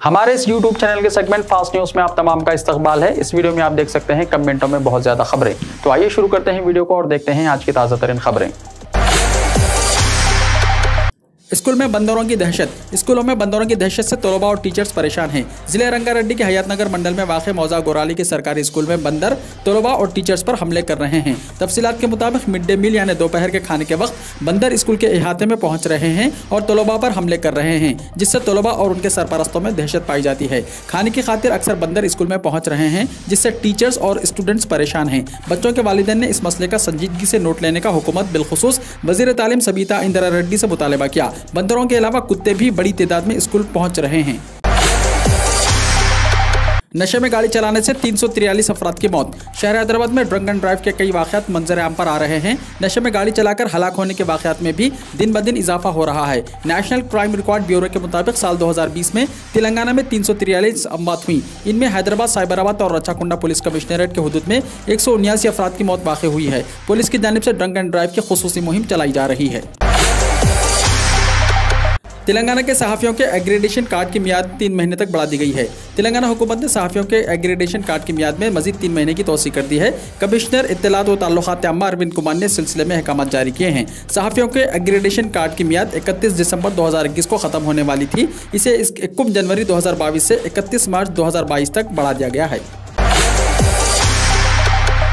हमारे इस YouTube channel के सेगमेंट फास्ट न्यूज में आप तमाम का इस्तकबाल है। इस वीडियो में आप देख सकते हैं कमेंटों में बहुत ज्यादा खबरें। तो आइए शुरू करते हैं वीडियो को और देखते हैं आज की ताज़ा तरीन खबरें। स्कूलों में बंदरों की दहशत से तलबा और टीचर्स परेशान हैं। जिले रंगारेड्डी के हयातनगर मंडल में वाक़ मौजा गोराली के सरकारी स्कूल में बंदर तलबा और टीचर्स पर हमले कर रहे हैं। तफसीलात के मुताबिक मिड डे मील यानी दोपहर के खाने के वक्त बंदर स्कूल के अहाते में पहुंच रहे हैं और तलबा पर हमले कर रहे हैं, जिससे तलबा और उनके सरपरस्तों में दहशत पाई जाती है। खाने की खातिर अक्सर बंदर स्कूल में पहुंच रहे हैं, जिससे टीचर्स और स्टूडेंट्स परेशान हैं। बच्चों के वालिदैन ने इस मसले का संजीदगी से नोट लेने का हुकूमत बिलखुसूस वज़ीर तालीम सबीता इंदिरा रेड्डी से मुतालबा किया। बंदरों के अलावा कुत्ते भी बड़ी तादाद में स्कूल पहुंच रहे हैं। नशे में गाड़ी चलाने से 343 अफराद की मौत। शहर हैदराबाद में ड्रंक एंड ड्राइव के कई वाक़यात मंजर आम पर आ रहे हैं। नशे में गाड़ी चलाकर हलाक होने के वाक़यात में भी दिन ब दिन इजाफा हो रहा है। नेशनल क्राइम रिकॉर्ड ब्यूरो के मुताबिक साल 2020 में तेलंगाना में 343 अमवात हुई। इनमें हैदराबाद, साइबराबाद और रच्चाकुंडा पुलिस कमिश्नरेट के हुदूद में 179 अफराद की मौत वाक़ हुई है। पुलिस की जानिब से ड्रंक एंड ड्राइव की खुसूसी मुहिम चलाई जा रही है। तेलंगाना के सहाफ़ियों के एग्रेडेशन कार्ड की मियाद 3 महीने तक बढ़ा दी गई है। तेलंगाना हुकूमत ने सहाफ़ियों के एग्रेडेशन कार्ड की मियाद में मजीद 3 महीने की तोसी कर दी है। कमिश्नर इत्तलात व ताल्लुकात आम्मा अरविंद कुमार ने इस सिलसिले में अहकाम जारी किए हैं। सहाफ़ियों के एग्रेडेशन कार्ड की मियाद 31 दिसंबर 2021 को ख़त्म होने वाली थी। इसे 1 जनवरी 2022 से 31 मार्च 2022 तक बढ़ा दिया गया है।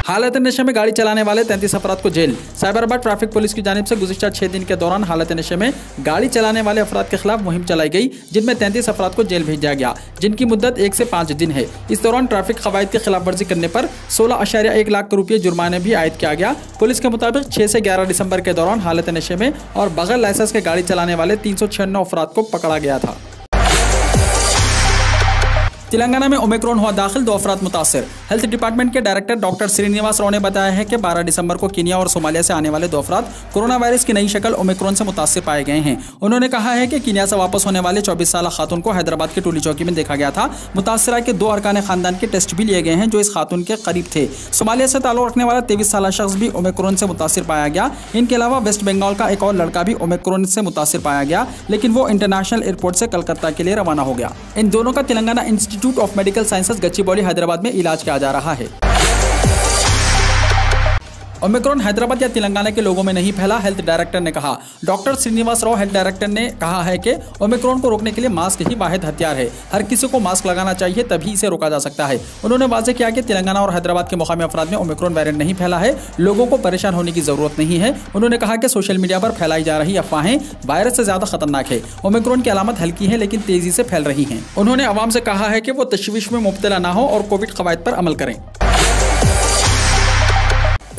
हालत नशे में गाड़ी चलाने वाले 33 अफराद को जेल। साइबराबाद ट्रैफिक पुलिस की जानिब से गुज़िश्ता 6 दिन के दौरान हालत नशे में गाड़ी चलाने वाले अफराद के खिलाफ मुहिम चलाई गई, जिनमें 33 अफराद को जेल भेजा गया, जिनकी मुद्दत 1 से 5 दिन है। इस दौरान ट्रैफिक क़वाइद की खिलाफ वर्जी करने पर 16.1 लाख रुपये जुर्माने भी आयद किया गया। पुलिस के मुताबिक 6 से 11 दिसंबर के दौरान हालत नशे में और बगैर लाइसेंस के गाड़ी चलाने वाले 396 अफराद को पकड़ा गया था। तेलंगाना में ओमिक्रॉन हुआ दाखिल, 2 अफराद मुतासर। हेल्थ डिपार्टमेंट के डायरेक्टर डॉक्टर श्रीनिवास राव ने बताया है कि 12 दिसंबर को कीनिया और सोमालिया से आने वाले 2 अफराद कोरोना वायरस की नई शक्ल ओमिक्रॉन से मुतासर पाए गए हैं। उन्होंने कहा है कि कीनिया से वापस होने वाले 24 साल खातून को हैदराबाद के टोली चौकी में देखा गया था। मुतासरा के 2 अरकान खानदान के टेस्ट भी लिए गए हैं जो इस खातून के करीब थे। सोमालिया से ताल्लुक रखने वाला 23 साल शख्स भी ओमिक्रॉन से मुतासर पाया गया। इनके अलावा वेस्ट बंगाल का एक और लड़का भी ओमिक्रॉन से मुतासर पाया गया, लेकिन वो इंटरनेशनल एयरपोर्ट से कलकत्ता के लिए रवाना हो गया। इन दोनों का Telangana institute of medical Gachibowli Hyderabad में इलाज किया जा रहा है। ओमिक्रॉन हैदराबाद या तेलंगाना के लोगों में नहीं फैला, हेल्थ डायरेक्टर ने कहा। Doctor Srinivas Rao health director ने कहा है कि ओमिक्रॉन को रोकने के लिए मास्क ही वाहिद हथियार है। हर किसी को मास्क लगाना चाहिए, तभी इसे रोका जा सकता है। उन्होंने वाज़ेह किया कि तेलंगाना और हैदराबाद के मुकामी अफराद में ओमिक्रॉन वेरिएंट नहीं फैला है। लोगों को परेशान होने की जरूरत नहीं है। उन्होंने कहा कि सोशल मीडिया पर फैलाई जा रही अफवाहें वायरस से ज्यादा खतरनाक है। ओमिक्रॉन की अलामत हल्की है लेकिन तेजी से फैल रही है। उन्होंने अवाम से कहा है कि वो तशवीश में मुब्तला ना हो और कोविड कवायद पर अमल करें।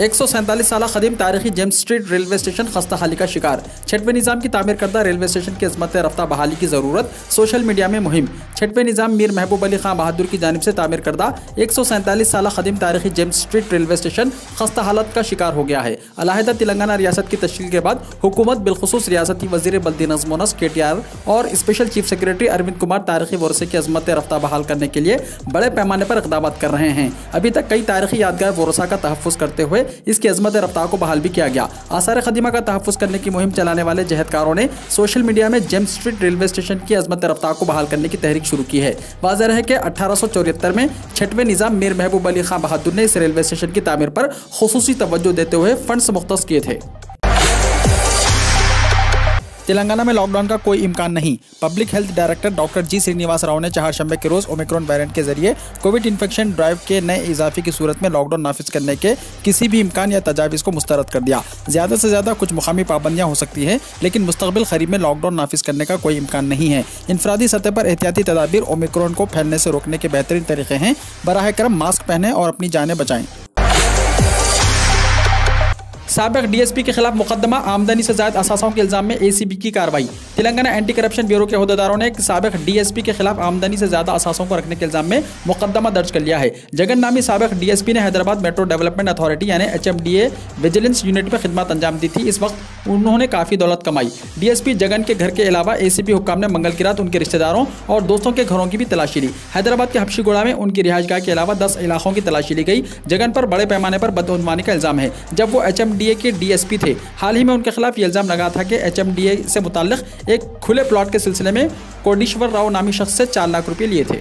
147 साल कदीम तारीखी जेम्स स्ट्रीट रेलवे स्टेशन खस्ता हाली का शिकार। 6वें निज़ाम की तामीर करदा रेलवे स्टेशन की अज़मत रफ्ता बहाली की ज़रूरत, सोशल मीडिया में मुहिम। 6वें निज़ाम मीर महबूब अली खां बहादुर की जानिब से तामीर करदा 147 साल कदीम तारीखी जेम्स स्ट्रीट रेलवे स्टेशन खस्ता हालत का शिकार हो गया है। अलहदा तेलंगाना रियासत की तश्कील के बाद हुकूमत बिलखुसूस रियासती वज़ीर बल्दी नज़्म व नस्क KTR और special chief secretary Arvind Kumar तारीखी वरसे की अज़मत रफ्ता बहाल करने के लिए बड़े पैमाने पर इक़दाम कर रहे हैं। अभी तक कई तारीखी यादगार वरसा का तहफ़्फ़ुज़ करते हुए इसकी अज़मत रफ्तार को बहाल भी किया गया। आसार ख़दीमा का तहफ़्फ़ुज़ करने की मुहिम चलाने वाले जहदकारों ने सोशल मीडिया में जेम्स स्ट्रीट रेलवे स्टेशन की अज़मत रफ्तार को बहाल करने की तहरीक शुरू की है। वाज़ेह है कि 1874 में 6वें निज़ाम मीर महबूब अली खां बहादुर ने इस रेलवे स्टेशन की तामीर पर खुसूसी तवज्जो देते हुए फंड्स मुख्तस किए थे। तेलंगाना में लॉकडाउन का कोई इम्कान नहीं। पब्लिक हेल्थ डायरेक्टर डॉक्टर जी श्रीनिवास राव ने चारशंबे के रोज़ ओमिक्रॉन वेरिएंट के जरिए कोविड इन्फेक्शन ड्राइव के नए इजाफे की सूरत में लॉकडाउन नाफिज करने के किसी भी इम्कान या तजावीज़ को मुस्तरद कर दिया। ज़्यादा से ज़्यादा कुछ मुकामी पाबंदियाँ हो सकती हैं, लेकिन मुस्तक़बिल क़रीब में लॉकडाउन नाफिज करने का कोई इम्कान नहीं है। इनफरादी सतह पर एहतियाती तदाबीर ओमिक्रॉन को फैलने से रोकने के बेहतरीन तरीके हैं। बराह करम मास्क पहनें और अपनी जानें बचाएँ। साबिक DSP के खिलाफ मुकदमा, आमदनी से ज़ायद असासों के इल्ज़ाम में ACB की कार्रवाई। तेलंगाना एंटी करप्शन ब्यूरो के अहदेदारों ने साबिक DSP के खिलाफ आमदनी से ज़्यादा असासों को रखने के इल्ज़ाम में मुकदमा दर्ज कर लिया है। जगन नामी साबिक DSP ने हैदराबाद मेट्रो डेवलपमेंट अथॉरिटी यानी HMDA विजिलेंस यूनिट में खिदमत अंजाम दी थी। इस वक्त उन्होंने काफ़ी दौलत कमाई। DSP जगन के घर के अलावा ACB हुक्काम ने मंगल की रात उनके रिश्तेदारों और दोस्तों के घरों की भी तलाशी ली। हैदराबाद के हबशीगोड़ा में उनकी रिहाइशगाह के अलावा 10 इलाकों की तलाशी ली गई। जगन पर बड़े पैमाने पर बदउनवानी का इल्ज़ाम है। जब वो HMDA HMDA के DSP थे। हाल ही में उनके खिलाफ ये इल्जाम लगा था कि HMDA से मुताल्लिक एक खुले प्लॉट के सिलसिले में कोटेश्वर राव नामी शख्स से 4 लाख रुपए लिए थे।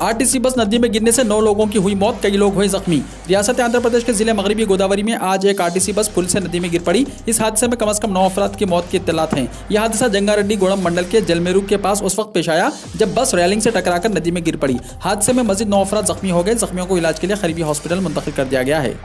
RTC बस नदी में गिरने से 9 लोगों की हुई मौत, कई लोग हुए जख्मी। रियासत आंध्र प्रदेश के जिले मगरबी गोदावरी में आज एक RTC बस पुल से नदी में गिर पड़ी। इस हादसे में कम से कम 9 अफराद की मौत की इत्तलात हैं। यह हादसा जंगारेड्डी गोड़म मंडल के जलमेरू के पास उस वक्त पेश आया जब बस रेलिंग से टकराकर नदी में गिर पड़ी। हादसे में मजीद 9 अफराद जख्मी हो गए। जख्मियों को इलाज के लिए करीबी हॉस्पिटल मुंतकिल कर दिया गया है।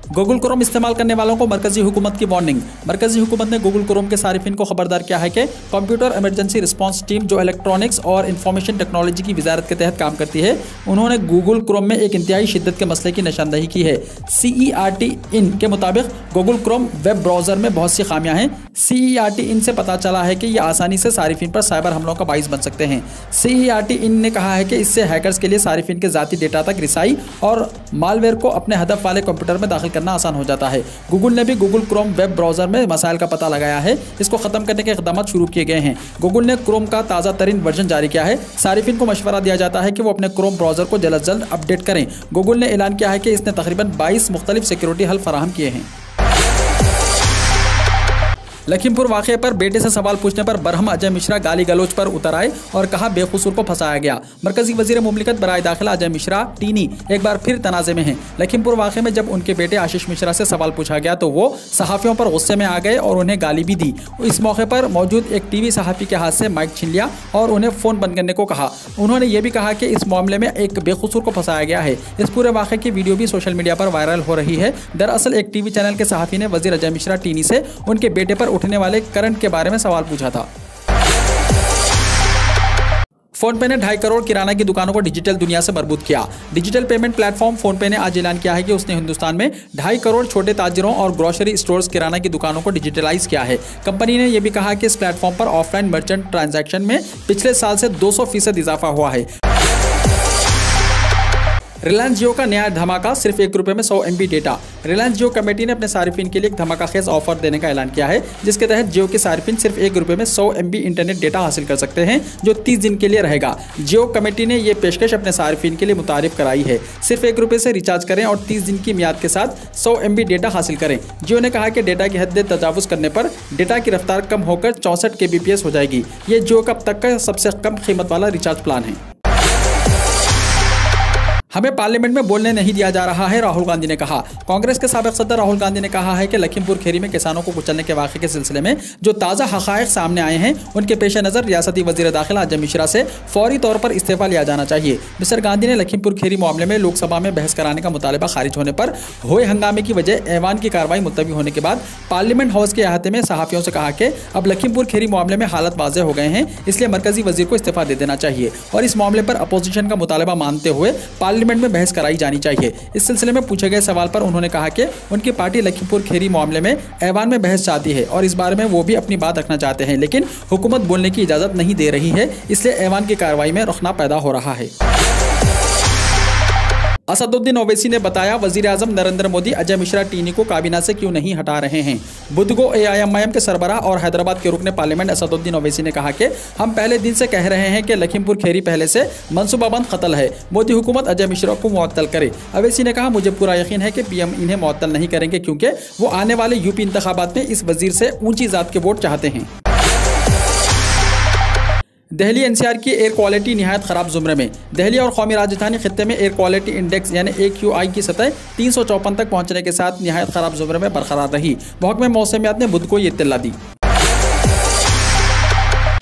गूगल क्रोम इस्तेमाल करने वालों को मरकजी हुकूमत की वार्निंग। मरकजी हुकूमत ने गूगल क्रोम के सारिफिन को खबरदार किया है कि कंप्यूटर इमरजेंसी रिस्पांस टीम, जो इलेक्ट्रॉनिक्स और इंफॉर्मेशन टेक्नोलॉजी की वजारत के तहत काम करती है, उन्होंने गूगल क्रोम में एक इंतहाई शिद्दत के मसले की निशानदही की है। CERT इन के मुताबिक गूगल क्रोम वेब ब्राउज़र में बहुत सी खामियां हैं। CERT इन से पता चला है कि ये आसानी से सारिफिन पर साइबर हमलों का बाइस बन सकते हैं। CERT इन ने कहा है कि इससे हैकर्स के लिए सारिफिन के ज़ाती डेटा तक रिसाई और मालवेयर को अपने हदफ वाले कंप्यूटर में दाखिल करना आसान हो जाता है। गूगल ने भी गूगल क्रोम वेब ब्राउज़र में मसाइल का पता लगाया है। इसको ख़त्म करने के इक़दाम शुरू किए गए हैं। गूगल ने क्रोम का ताज़ा तरीन वर्जन जारी किया है। सारिफिन को मशवरा दिया जाता है कि वो अपने क्रोम ब्राउज़र को जल्द अज जल्द अपडेट करें। गूगल ने ऐलान किया है कि इसने तकरीबन 22 मुख्तलिफ सिक्योरिटी हल फराहम किए हैं। लखीमपुर वाक़े पर बेटे से सवाल पूछने पर बरहम अजय मिश्रा गाली गलोच पर उतर आए और कहा बेकसूर को फंसाया गया। मरकजी वजीर मुमलिकत बराए दाखिला अजय मिश्रा टीनी एक बार फिर तनाज़े में हैं। लखीमपुर वाक़े में जब उनके बेटे आशीष मिश्रा से सवाल पूछा गया तो वो सहाफ़ियों पर गुस्से में आ गए और उन्हें गाली भी दी। इस मौके पर मौजूद एक TV सहाफ़ी के हाथ से माइक छीन लिया और उन्हें फ़ोन बंद करने को कहा। उन्होंने ये भी कहा कि इस मामले में एक बेकसूर को फंसाया गया है। इस पूरे वाक़े की वीडियो भी सोशल मीडिया पर वायरल हो रही है। दरअसल एक TV चैनल के सहाफ़ी ने वज़ीर अजय मिश्रा टीनी से उनके बेटे पर उठने वाले करंट के बारे में सवाल पूछा था। फोनपे ने 2.5 करोड़ किराना की दुकानों को डिजिटल दुनिया से मरबूत किया। डिजिटल पेमेंट प्लेटफॉर्म फोनपे ने आज ऐलान किया है कि उसने हिंदुस्तान में 2.5 करोड़ छोटे ताजिरों और ग्रोसरी स्टोर्स किराना की दुकानों को डिजिटलाइज किया है। कंपनी ने यह भी कहा कि इस प्लेटफॉर्म पर ऑफलाइन मर्चेंट ट्रांजैक्शन में पिछले साल से 200% इजाफा हुआ है। रिलायंस जियो का नया धमाका, सिर्फ 1 रुपये में 100 MB डेटा। रिलायंस जियो कमेटी ने अपने सारिफिन के लिए एक धमाका खेज ऑफर देने का ऐलान किया है, जिसके तहत जियो के सारिफिन सिर्फ 1 रुपये में 100 MB इंटरनेट डेटा हासिल कर सकते हैं, जो 30 दिन के लिए रहेगा। जियो कमेटी ने यह पेशकश अपने सारिफिन के लिए मुतारिफ कराई है। सिर्फ 1 रुपये से रिचार्ज करें और 30 दिन की मियाद के साथ 100 MB डेटा हासिल करें। जियो ने कहा कि डेटा की हद तजावुज़ करने पर डेटा की रफ्तार कम होकर 64 kbps हो जाएगी। ये जियो का अब तक का सबसे कम कीमत वाला रिचार्ज प्लान है। हमें पार्लियामेंट में बोलने नहीं दिया जा रहा है, राहुल गांधी ने कहा। कांग्रेस के साबिक सदर राहुल गांधी ने कहा है कि लखीमपुर खीरी में किसानों को कुचलने के वाक़े के सिलसिले में जो ताज़ा हक़ाइक़ सामने आए हैं, उनके पेश नज़र रियासती वज़ीर दाखिला अजय मिश्रा से फौरी तौर पर इस्तीफ़ा लिया जाना चाहिए। मिस्टर गांधी ने लखीमपुर खीरी मामले में लोकसभा में बहस कराने का मुतालबा खारिज होने पर हुए हंगामे की वजह ऐवान की कार्रवाई मुलतवी होने के बाद पार्लियामेंट हाउस के अहाते में सहाफ़ियों से कहा कि अब लखीमपुर खीरी मामले में हालत वाज़ेह हो गए हैं, इसलिए मरकजी वज़ीर को इस्तीफ़ा दे देना चाहिए और इस मामले पर अपोजिशन का मुतालबा मानते हुए पार्लियामेंट में बहस कराई जानी चाहिए। इस सिलसिले में पूछे गए सवाल पर उन्होंने कहा कि उनकी पार्टी लखीमपुर खीरी मामले में ऐवान में बहस चाहती है और इस बारे में वो भी अपनी बात रखना चाहते हैं, लेकिन हुकूमत बोलने की इजाज़त नहीं दे रही है, इसलिए ऐवान की कार्रवाई में रुखना पैदा हो रहा है। असदुद्दीन ओवैसी ने बताया, वज़ीर आज़म नरेंद्र मोदी अजय मिश्रा टीनी को काबीना से क्यों नहीं हटा रहे हैं। बुध को AIMIM के सरबराह और हैदराबाद के रुकने पार्लियामेंट असदुद्दीन ओवैसी ने कहा कि हम पहले दिन से कह रहे हैं कि लखीमपुर खीरी पहले से मनसूबाबंद कत्ल है, मोदी हुकूमत अजय मिश्रा को मुअत्तल करे। ओवैसी ने कहा, मुझे पूरा यकीन है कि PM इन्हें मुअत्तल नहीं करेंगे क्योंकि वो आने वाले UP इंतखाबात में इस वज़ीर से ऊंची ज़ात के वोट चाहते हैं। दिल्ली NCR की एयर क्वालिटी निहायत ख़राब ज़ुमरे में। दिल्ली और कौमी राजधानी खित्ते में एयर क्वालिटी इंडेक्स यानी AQI की सतह 354 तक पहुंचने के साथ निहायत ख़राब ज़ुमरे में बरकरार रही। महकमे मौसमियात ने बुध को ये इत्तला दी।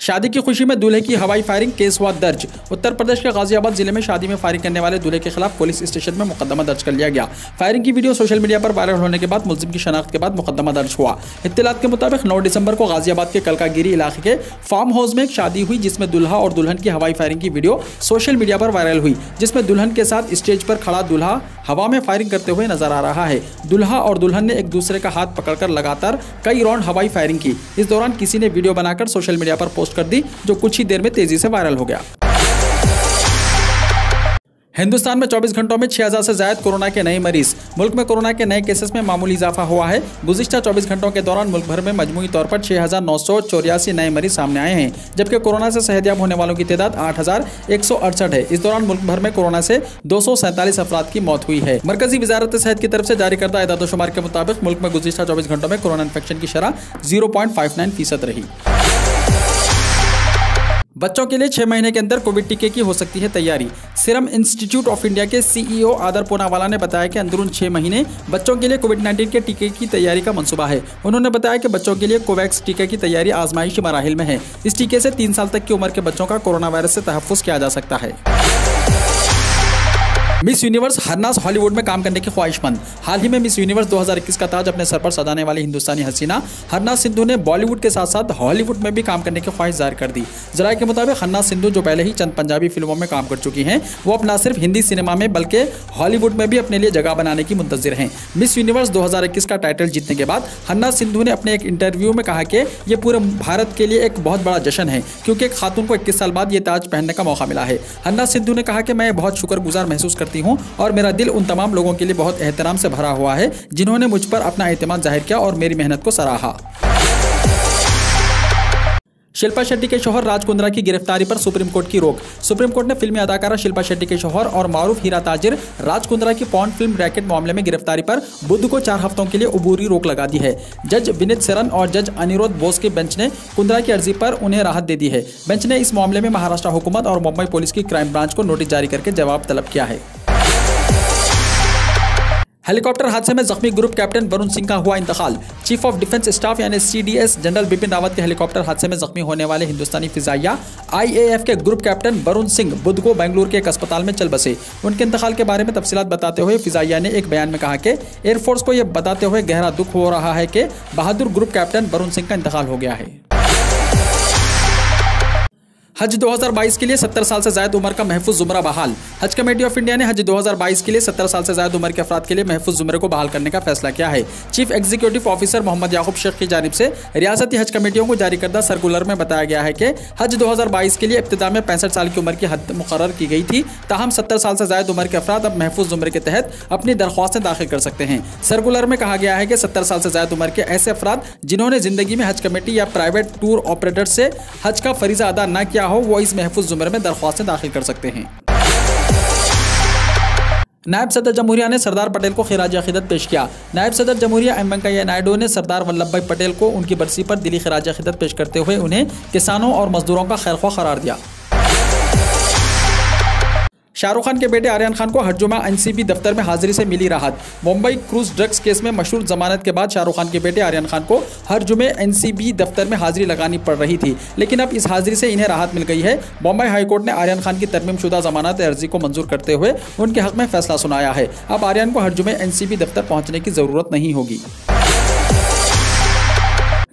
शादी की खुशी में दूल्हे की हवाई फायरिंग, केस हुआ दर्ज। उत्तर प्रदेश के गाजियाबाद जिले में शादी में फायरिंग करने वाले दूल्हे के खिलाफ पुलिस स्टेशन में मुकदमा दर्ज कर लिया गया। फायरिंग की वीडियो सोशल मीडिया पर वायरल होने के बाद मुलजिम की शनाख्त के बाद मुकदमा दर्ज हुआ। इत्तलात के मुताबिक 9 दिसंबर को गाजियाबाद के कलकागिरी इलाके के फार्म हाउस में एक शादी हुई, जिसमें दुल्हा और दुल्हन की हवाई फायरिंग की वीडियो सोशल मीडिया पर वायरल हुई, जिसमें दुल्हन के साथ स्टेज पर खड़ा दूल्हा हवा में फायरिंग करते हुए नजर आ रहा है। दुल्हा और दुल्हन ने एक दूसरे का हाथ पकड़कर लगातार कई राउंड हवाई फायरिंग की। इस दौरान किसी ने वीडियो बनाकर सोशल मीडिया पर पोस्ट कर दी, जो कुछ ही देर में तेजी से वायरल हो गया। हिंदुस्तान में 24 घंटों में 6000 से ज्यादा कोरोना के नए मरीज। मुल्क में कोरोना के नए केसेस में मामूली इजाफा हुआ है। गुज़िश्ता 24 घंटों के दौरान मुल्क भर में मजमूई तौर पर 6984 नए मरीज सामने आए हैं, जबकि कोरोना से सेहतयाब होने वालों की तादाद 8168 है। इस दौरान मुल्क भर में कोरोना से 247 अफराद की मौत हुई है। मरकजी वजारत सेहत की तरफ से जारी करदा एदाद-ओ-शुमार के मुताबिक मुल्क में गुज़िश्ता 24 घंटों में कोरोना इन्फेक्शन की शरह 0.59% रही। बच्चों के लिए 6 महीने के अंदर कोविड टीके की हो सकती है तैयारी। सीरम इंस्टीट्यूट ऑफ इंडिया के सीईओ आदर पूनावाला ने बताया कि अंदरून 6 महीने बच्चों के लिए कोविड-19 के टीके की तैयारी का मंसूबा है। उन्होंने बताया कि बच्चों के लिए कोवैक्स टीके की तैयारी आजमाइशी मराहिल में है। इस टीके से 3 साल तक की उम्र के बच्चों का कोरोना वायरस से तहफ़्फ़ुज़ किया जा सकता है। मिस यूनिवर्स हरनाज हॉलीवुड में काम करने की ख्वाहिशमंद। हाल ही में मिस यूनिवर्स 2021 का ताज अपने सर पर सजाने वाली हिंदुस्तानी हसीना हरनाज सिंधु ने बॉलीवुड के साथ साथ हॉलीवुड में भी काम करने की ख्वाहिश जाहिर कर दी। जराये के मुताबिक हरनाज सिंधु, जो पहले ही चंद पंजाबी फिल्मों में काम कर चुकी हैं, वो अब न सिर्फ हिंदी सिनेमा में बल्कि हॉलीवुड में भी अपने लिए जगह बनाने की मुंतज़िर हैं। मिस यूनिवर्स 2021 का टाइटल जीतने के बाद हरनाज सिंधु ने अपने एक इंटरव्यू में कहा कि ये पूरे भारत के लिए एक बहुत बड़ा जश्न है, क्योंकि एक खातून को 21 साल बाद ये ताज पहनने का मौका मिला है। हरनाज सिंधु ने कहा कि मैं बहुत शुक्रगुजार महसूस करती हूँ और मेरा दिल उन तमाम लोगों के लिए बहुत एहतराम से भरा हुआ है जिन्होंने मुझ पर अपना एतमाद जाहिर किया और मेरी मेहनत को सराहा। शिल्पा शेट्टी के शौहर राज कुंद्रा की गिरफ्तारी पर सुप्रीम कोर्ट की रोक। सुप्रीम कोर्ट ने फिल्मी अदाकारा शिल्पा शेट्टी के शौहर और मारूफ हीरा ताजिर राज कुंद्रा की पॉर्न फिल्म रैकेट मामले में गिरफ्तारी पर बुध को 4 हफ्तों के लिए अबूरी रोक लगा दी है। जज विनीत सरन और जज अनिरुद्ध बोस के बेंच ने कुंद्रा की अर्जी पर उन्हें राहत दे दी है। बेंच ने इस मामले में महाराष्ट्र हुकूमत और मुंबई पुलिस की क्राइम ब्रांच को नोटिस जारी करके जवाब तलब किया है। हेलीकॉप्टर हादसे में जख्मी ग्रुप कैप्टन वरुण सिंह का हुआ इंतकाल। चीफ ऑफ डिफेंस स्टाफ यानी CDS जनरल बिपिन रावत के हेलीकॉप्टर हादसे में जख्मी होने वाले हिंदुस्तानी फिजाइया IAF के ग्रुप कैप्टन वरुण सिंह बुध को बेंगलुरु के एक अस्पताल में चल बसे। उनके इंतकाल के बारे में तफसीलात बताते हुए फिजाइया ने एक बयान में कहा कि एयरफोर्स को यह बताते हुए गहरा दुख हो रहा है कि बहादुर ग्रुप कैप्टन वरुण सिंह का इंतकाल हो गया है। हज 2022 के लिए 70 साल से ज्यादा उम्र का महफूज जुमरा बहाल। हज कमेटी ऑफ इंडिया ने हज 2022 के लिए 70 साल से ज्यादा उम्र के अफराद के लिए महफूज जुमरे को बहाल करने का फैसला किया है। चीफ एग्जीक्यूटिव ऑफिसर मोहम्मद याकूब शेख की जानिब से रियासती हज कमेटियों को जारी करदा सर्कुलर में बताया गया है कि हज 2022 के लिए इब्तिदा में 65 साल की उम्र की हद मुकर्रर की गई थी, ताहम 70 साल से ज्यादा उम्र के अफराद अब महफूज जुमरे के तहत अपनी दरख्वास्तें दाखिल कर सकते हैं। सर्कुलर में कहा गया है कि 70 साल से ज्यादा उम्र के ऐसे अफराद जिन्होंने जिंदगी में हज कमेटी या प्राइवेट टूर ऑपरेटर से हज का फरीजा अदा न किया हो, वो इस महफूज जुमरे में दरख्वास्तें दाखिल कर सकते हैं। नायब सदर जमहूरिया ने सरदार पटेल को खिराज अकीदत पेश किया। नायब सदर जमहूरिया एम वेंकैया नायडू ने सरदार वल्लभ भाई पटेल को उनकी बरसी पर दिली खिराज अकीदत पेश करते हुए उन्हें किसानों और मजदूरों का खैरख्वाह करार दिया। शाहरुख खान के बेटे आर्यन खान को हर जुमा NCB दफ्तर में हाजिरी से मिली राहत। मुंबई क्रूज ड्रग्स केस में मशहूर जमानत के बाद शाहरुख खान के बेटे आर्यन खान को हर जुमे NCB दफ्तर में हाजिरी लगानी पड़ रही थी, लेकिन अब इस हाजिरी से इन्हें राहत मिल गई है। बॉम्बे हाईकोर्ट ने आर्यन खान की तरमीमशुदा जमानत अर्जी को मंजूर करते हुए उनके हक में फैसला सुनाया है। अब आर्यन को हर जुमे NCB दफ्तर पहुंचने की जरूरत नहीं होगी।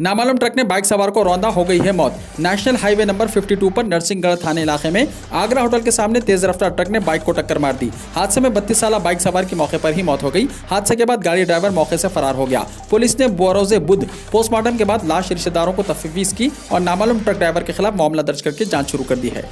नामालूम ट्रक ने बाइक सवार को रौंदा, हो गई है मौत। नेशनल हाईवे नंबर 52 पर नरसिंहगढ़ थाने इलाके में आगरा होटल के सामने तेज रफ्तार ट्रक ने बाइक को टक्कर मार दी। हादसे में 32 साला बाइक सवार की मौके पर ही मौत हो गई। हादसे के बाद गाड़ी ड्राइवर मौके से फरार हो गया। पुलिस ने बरोज़े बुध पोस्टमार्टम के बाद लाश रिश्तेदारों को तफवीज़ की और नामालूम ट्रक ड्राइवर के खिलाफ मामला दर्ज करके जाँच शुरू कर दी है।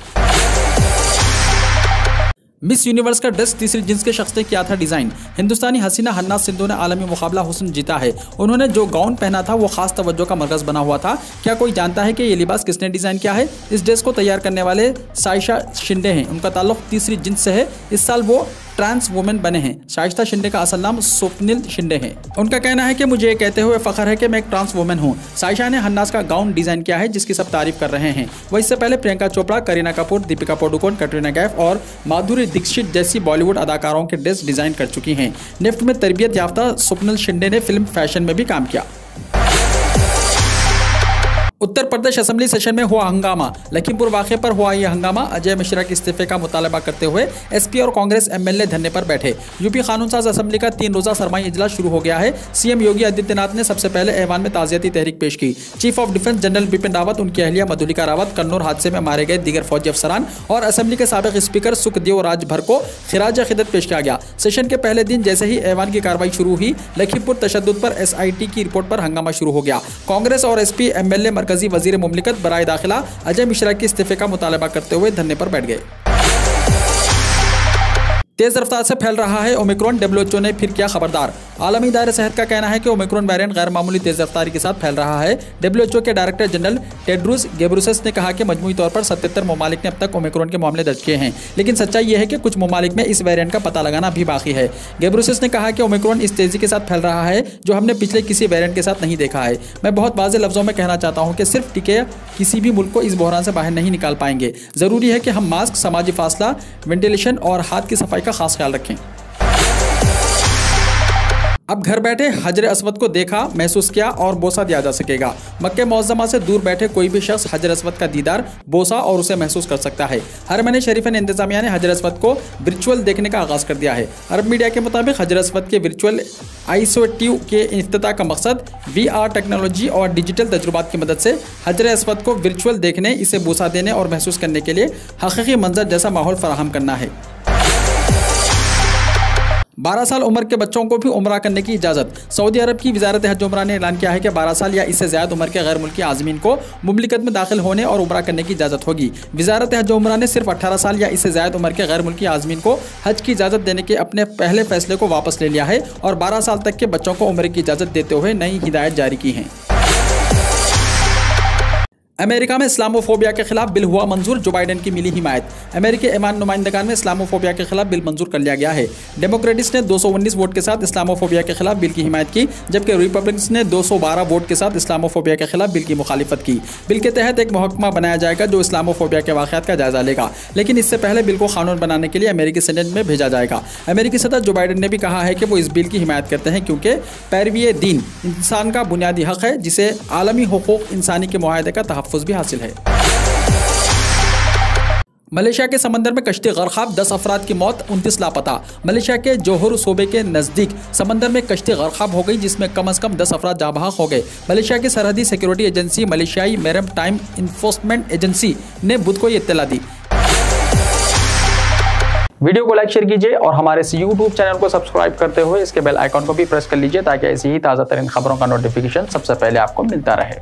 मिस यूनिवर्स का ड्रेस तीसरी जिन्स के शख्स ने किया था डिजाइन। हिंदुस्तानी हसीना हरनाज सिंधु ने आलमी मुकाबला हुस्न जीता है। उन्होंने जो गाउन पहना था वो खास तवज्जो का मरकज बना हुआ था। क्या कोई जानता है कि ये लिबास किसने डिजाइन किया है? इस ड्रेस को तैयार करने वाले साइशा शिंदे हैं। उनका ताल्लुक तीसरी जिन्स से है। इस साल वो ट्रांस वुमेन बने हैं। शाइस्ता शिंदे का असल नाम स्वप्निल शिंदे है। उनका कहना है कि मुझे ये कहते हुए फख्र है कि मैं एक ट्रांस वुमेन हूँ। साइशा ने हन्नास का गाउन डिजाइन किया है जिसकी सब तारीफ कर रहे हैं। वो इससे पहले प्रियंका चोपड़ा, करीना कपूर, दीपिका पादुकोण, कैटरीना कैफ और माधुरी दीक्षित जैसी बॉलीवुड अदाकारों के ड्रेस डिजाइन कर चुकी हैं। निफ्ट में तरबियत याफ्ता स्वप्निल शिंदे ने फिल्म फैशन में भी काम किया। उत्तर प्रदेश असेंबली सेशन में हुआ हंगामा। लखीमपुर वाक़े पर हुआ यह हंगामा अजय मिश्रा के इस्तीफे का मुतालबा करते हुए SP और कांग्रेस MLA धरने पर बैठे। यूपी कानून साज असेंबली का 3 रोज़ा सरमाई इजलास शुरू हो गया है। CM योगी आदित्यनाथ ने सबसे पहले ऐवान में ताज़ियती तहरीक पेश की। Chief of defence general Bipin Rawat, उनकी अहलिया मधुलिका रावत, कन्नौर हादसे में मारे गए दीगर फौजी अफसरान और असेंबली के साबिक स्पीकर सुखदेव राजभर को खिराज अकीदत पेश किया गया। सेशन के पहले दिन जैसे ही ऐवान की कार्रवाई शुरू हुई, लखीमपुर तशद्दुद पर SIT की रिपोर्ट पर हंगामा शुरू हो गया। कांग्रेस और SP MLA मरकजी वजीर मुमलिकत बराए दाखिला अजय मिश्रा के इस्तीफे का मुतालबा करते हुए धरने पर बैठ गए। तेज रफ्तार से फैल रहा है ओमिक्रॉन, WHO ने फिर किया खबरदार। आलमी इदारे सेहत का कहना है कि ओमिक्रॉन वेरिएंट गैर मामूली तेज रफ्तारी के साथ फैल रहा है। WHO के डायरेक्टर जनरल टेड्रोस घेब्रेयेसस ने कहा कि मजमूई तौर पर 77 ममालिक ने अब तक ओमिक्रॉन के मामले दर्ज किए हैं, लेकिन सच्चाई यह है कि कुछ ममालिक में इस वेरिएंट का पता लगाना भी बाकी है। घेब्रेयेसस ने कहा कि ओमिक्रॉन इस तेजी के साथ फैल रहा है जो हमने पिछले किसी वेरिएंट के साथ नहीं देखा है। मैं बहुत वाज़े लफ्जों में कहना चाहता हूँ कि सिर्फ टीके किसी भी मुल्क को इस बहरान से बाहर नहीं निकाल पाएंगे। ज़रूरी है कि हम मास्क, समाजी फासला, वेंटिलेशन और हाथ की सफाई का खास ख्याल रखें। अब घर बैठे हजर अस्वद को देखा, महसूस किया और बोसा दिया जा सकेगा। मक्के मुअज़्ज़मा से दूर बैठे कोई भी शख्स हजर अस्वद का दीदार, बोसा और उसे महसूस कर सकता है। हरमैन शरीफैन इंतजामिया ने हजर अस्वद को वर्चुअल देखने का आगाज़ कर दिया है। अरब मीडिया के मुताबिक हजर अस्वद के वर्चुअल आइसोटिव के इफ्तिताह का मकसद VR टेक्नोलॉजी और डिजिटल तजुर्बात की मदद से हजर अस्वद को वर्चुअल देखने, इसे बोसा देने और महसूस करने के लिए हकीकी मंजर जैसा माहौल फराहम करना है। 12 साल उम्र के बच्चों को भी उम्रा करने की इजाज़त। सऊदी अरब की वज़ारत हज उम्रा ने ऐलान किया है कि 12 साल या इससे ज़्यादा उम्र के गैर मुल्की आज़मीन को मुमलिकत में दाखिल होने और उम्रा करने की इजाज़त होगी। वज़ारत हज उम्रा ने सिर्फ 18 साल या इससे ज़्यादा उम्र के गैर मुल्की आज़मीन को हज की इजाज़त देने के अपने पहले फैसले को वापस ले लिया है और 12 साल तक के बच्चों को उम्र की इजाज़त देते हुए नई हिदायत जारी की हैं। अमेरिका में इस्लामोफोबिया के खिलाफ बिल हुआ मंजूर, जो बाइडेन की मिली हिमायत। अमेरिकी ऐवान नुमाइंदगान में इस्लामोफोबिया के खिलाफ बिल मंजूर कर लिया गया है। डेमोक्रेट्स ने 219 वोट के साथ इस्लामोफोबिया के खिलाफ बिल की हिमायत की, जबकि रिपब्लिकन्स ने 212 वोट के साथ इस्लामोफोबिया के खिलाफ बिल की मुखालिफत की। बिल के तहत एक महकमा बनाया जाएगा जो इस्लामोफोबिया के वाक़यात का जायजा लेगा, लेकिन इससे पहले बिल को कानून बनाने के लिए अमेरिकी सेनेट में भेजा जाएगा। अमेरिकी सदर जो बाइडेन ने भी कहा है कि वो इस बिल की हिमायत करते हैं क्योंकि पैरवी दीन इंसान का बुनियादी हक है, जिसे आलमी हुकूक इंसानी के मुआहदे का तहफ़्फ़ुज़ भी हासिल है। मलेशिया के समंदर में कश्ती गर्क़ाब, 10 अफराद की मौत, 29 लापता। मलेशिया के जोहर सूबे के नज़दीक समंदर में कश्ती गर्क़ाब हो गई, जिसमें कम से कम 10 अफराद जाँ बहक हो गए। मलेशिया की सरहदी सिक्योरिटी एजेंसी मलेशियाई मैरीटाइम इन्फोर्समेंट एजेंसी ने बुध को ये इत्तला दी। वीडियो को लाइक शेयर कीजिए और हमारे इस YouTube चैनल को सब्सक्राइब करते हुए इसके बेल आइकॉन को भी प्रेस कर लीजिए ताकि ऐसी ही ताज़ा तरीन खबरों का नोटिफिकेशन सबसे पहले आपको मिलता रहे।